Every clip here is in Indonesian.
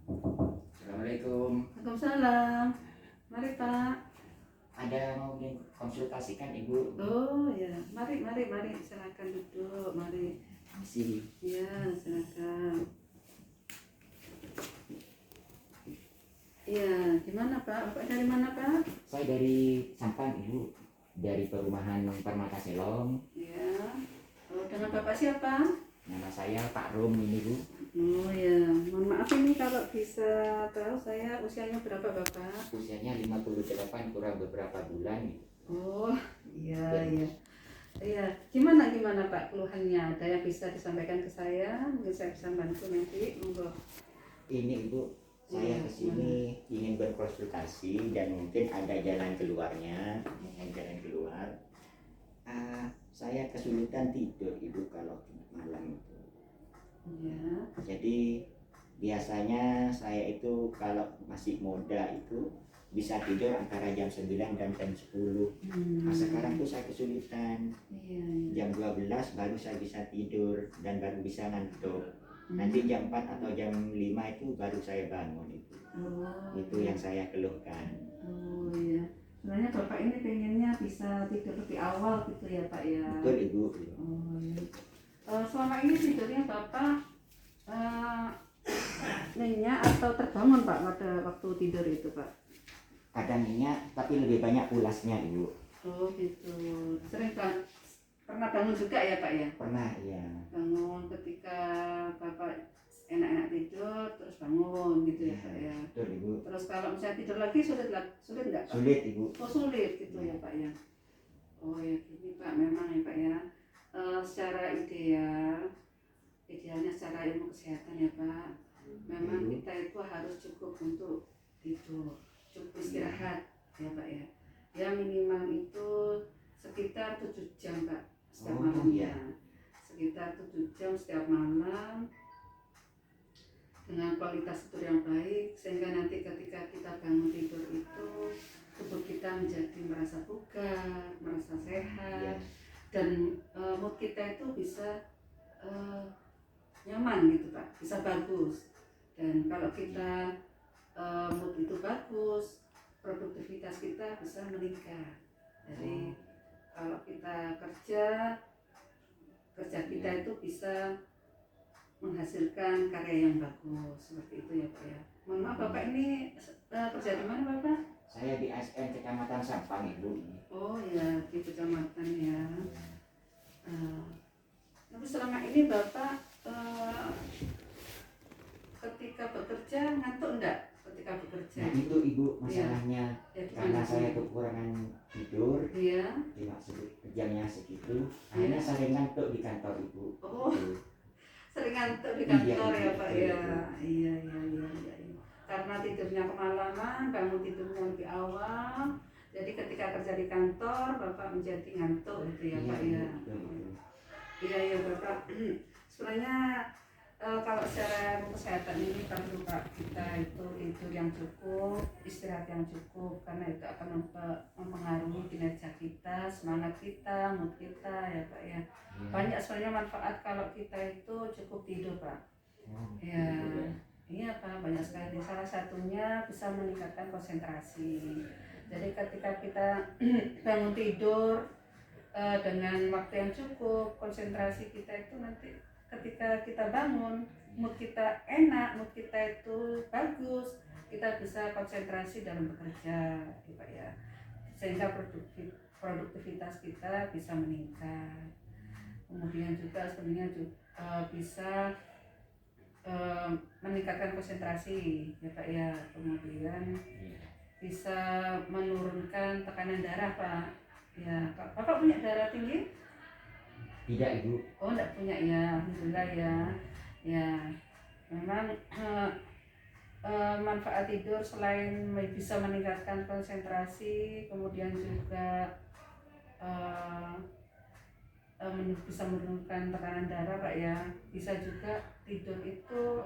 Assalamualaikum. Waalaikumsalam. Mari Pak. Ada mau konsultasikan Ibu? Oh ya, mari silakan duduk, mari. Masih. Ya, silakan. Iya, gimana Pak? Bapak dari mana Pak? Saya dari Sampang Ibu, dari perumahan Permata Selong. Ya. Oh, dengan Bapak siapa? Nama saya Pak Rum ini Bu. Oh ya, mohon maaf ini kalau bisa tahu saya usianya berapa Bapak? Usianya 58 kurang beberapa bulan. Oh, iya. Iya, gimana Pak keluhannya? Ada yang bisa disampaikan ke saya? Mungkin saya bisa bantu nanti, monggo. Ini Ibu, saya kesini ingin berkonsultasi dan mungkin ada jalan keluarnya. Jalan keluar. Saya kesulitan tidur Ibu kalau malam itu. Ya. Jadi biasanya saya itu kalau masih muda itu bisa tidur antara jam 9 dan jam 10. Nah, sekarang tuh saya kesulitan. Jam 12 baru saya bisa tidur dan baru bisa ngantuk. Nanti jam 4 atau jam 5 itu baru saya bangun itu. Itu yang saya keluhkan. Oh iya. Sebenarnya Bapak ini pengennya bisa tidur lebih awal gitu ya Pak ya. Betul Ibu. Oh iya. Selama ini tidurnya Bapak nyenyak atau terbangun Pak pada waktu tidur itu Pak? Kadang nyenyak tapi lebih banyak pulasnya Ibu. Oh gitu. Sering pernah bangun juga ya Pak ya? Pernah iya. Bangun ketika Bapak enak-enak tidur terus bangun gitu ya Pak ya? Betul Ibu. Terus kalau misalnya tidur lagi sulit nggak Pak? Sulit Ibu. Oh sulit gitu ya Pak ya? Oh ya gini Pak, memang ya Pak ya, secara idealnya secara ilmu kesehatan ya Pak, memang kita itu harus cukup untuk tidur, cukup istirahat ya Pak ya. Ya minimal itu sekitar 7 jam Pak setiap malamnya, sekitar 7 jam setiap malam dengan kualitas tidur yang baik, sehingga nanti ketika kita bangun tidur itu tubuh kita menjadi merasa bugar, merasa sehat, dan mood kita itu bisa nyaman gitu Pak, bisa bagus. Dan kalau kita mood itu bagus, produktivitas kita bisa meningkat. Jadi kalau kita kerja kita itu bisa menghasilkan karya yang bagus, seperti itu ya Pak ya. Mohon maaf Bapak ini kerja di mana Bapak? Saya di ASN Kecamatan Sampang Ibu. Oh ya, di kecamatan ya. Tapi selama ini Bapak ketika bekerja ngantuk enggak? Ketika bekerja? Nah itu Ibu masalahnya, karena saya kekurangan tidur, jamnya segitu, akhirnya sering ngantuk di kantor Ibu. Oh, sering ngantuk di kantor ya Pak ya. Iya. Karena tidurnya kemalaman, bangun tidurnya lebih awal. Jadi ketika kerja di kantor, Bapak menjadi ngantuk gitu ya Pak ya. Iya Bapak. Sebenarnya kalau secara kesehatan ini perlu Pak, kita itu tidur yang cukup, istirahat yang cukup, karena itu akan mempengaruhi kinerja kita, semangat kita, mood kita ya Pak ya. Banyak sebenarnya manfaat kalau kita itu cukup tidur Pak. Ya. Iya Pak, banyak sekali. Salah satunya bisa meningkatkan konsentrasi. Jadi ketika kita bangun tidur dengan waktu yang cukup, konsentrasi kita itu nanti ketika kita bangun, mood kita enak, mood kita itu bagus, kita bisa konsentrasi dalam bekerja, ya Pak ya. Sehingga produktivitas kita bisa meningkat. Kemudian juga sebenarnya bisa meningkatkan konsentrasi ya Pak ya, kemudian bisa menurunkan tekanan darah Pak ya. Bapak punya darah tinggi? Tidak Ibu. Oh enggak punya ya, alhamdulillah ya. Ya memang manfaat tidur selain bisa meningkatkan konsentrasi, kemudian juga bisa menurunkan tekanan darah Pak ya. Bisa juga tidur itu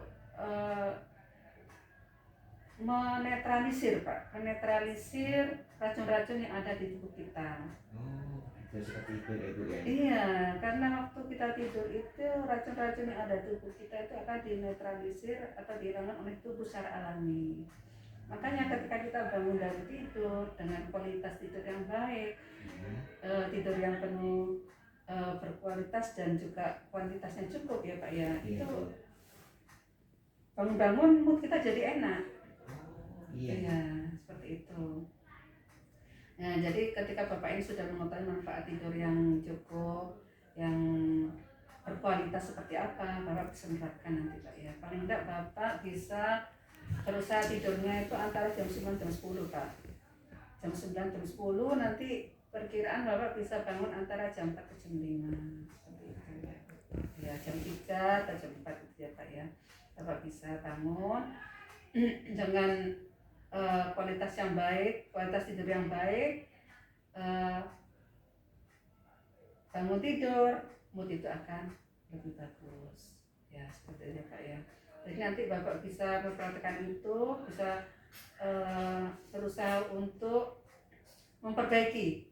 menetralisir Pak, menetralisir racun-racun yang ada di tubuh kita. seperti itu ya Bu ya. Iya, karena waktu kita tidur itu racun-racun yang ada di tubuh kita itu akan dinetralisir atau dihilangkan oleh tubuh secara alami. Makanya ketika kita bangun dari tidur dengan kualitas tidur yang baik, tidur yang penuh berkualitas dan juga kuantitasnya cukup ya Pak ya, itu bangun-bangun mood kita jadi enak. Iya, seperti itu. Nah, jadi ketika Bapak ini sudah mengetahui manfaat tidur yang cukup, yang berkualitas seperti apa, Bapak bisa menerapkan nanti Pak ya. Paling tidak Bapak bisa berusaha tidurnya itu antara jam 9 jam 10 Pak. Jam 9 jam 10 nanti perkiraan Bapak bisa bangun antara jam 4 ke jam 5 seperti itu. Ya, jam 3 atau jam 4 itu ya Pak ya. Bapak bisa bangun dengan kualitas yang baik, kualitas tidur yang baik, bangun tidur, mood itu akan lebih bagus. Ya seperti itu Pak ya. Jadi nanti Bapak bisa memperhatikan itu, bisa berusaha untuk memperbaiki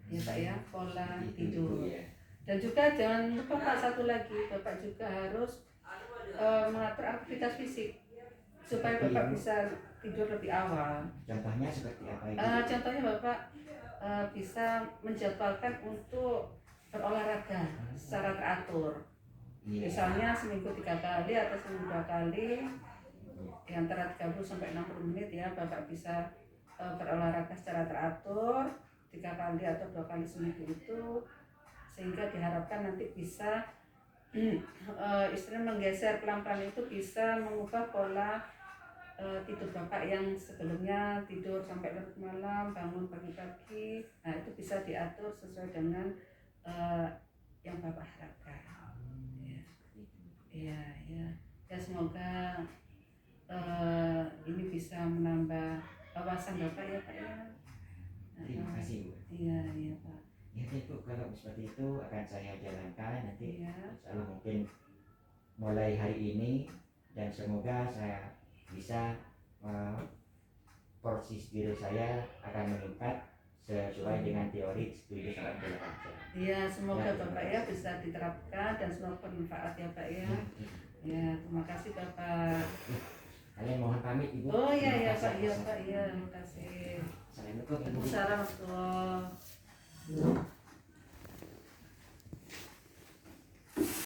ya Pak ya pola tidur. Dan juga jangan lupa Pak, satu lagi Bapak juga harus mengatur aktivitas fisik supaya Bapak bisa tidur lebih awal. Contohnya seperti apa itu? Contohnya Bapak bisa menjadwalkan untuk berolahraga secara teratur. Misalnya seminggu 3 kali atau seminggu 2 kali, yang antara 30 sampai 60 menit ya, Bapak bisa berolahraga secara teratur 3 kali atau 2 kali seminggu itu, sehingga diharapkan nanti bisa istilahnya menggeser pelan-pelan itu, bisa mengubah pola tidur Bapak yang sebelumnya tidur sampai larut malam, bangun pagi-pagi. Nah itu bisa diatur sesuai dengan yang Bapak harapkan. Ya, ya semoga ini bisa menambah wawasan Bapak ya Pak ya. Terima kasih Bu. Iya Pak. Ya Bu, kalau seperti itu akan saya jalankan nanti. Selalu mungkin mulai hari ini, dan semoga saya bisa porsi diri saya akan meningkat sesuai dengan teori 7 sampai 8 jam. Iya, semoga Bapak ya bisa diterapkan dan semoga bermanfaat ya Pak ya. Ya, terima kasih Bapak. Kalian mohon pamit Ibu. Oh iya Pak, iya Pak, iya, terima kasih. Assalamualaikum. Waalaikumsalam warahmatullahi wabarakatuh.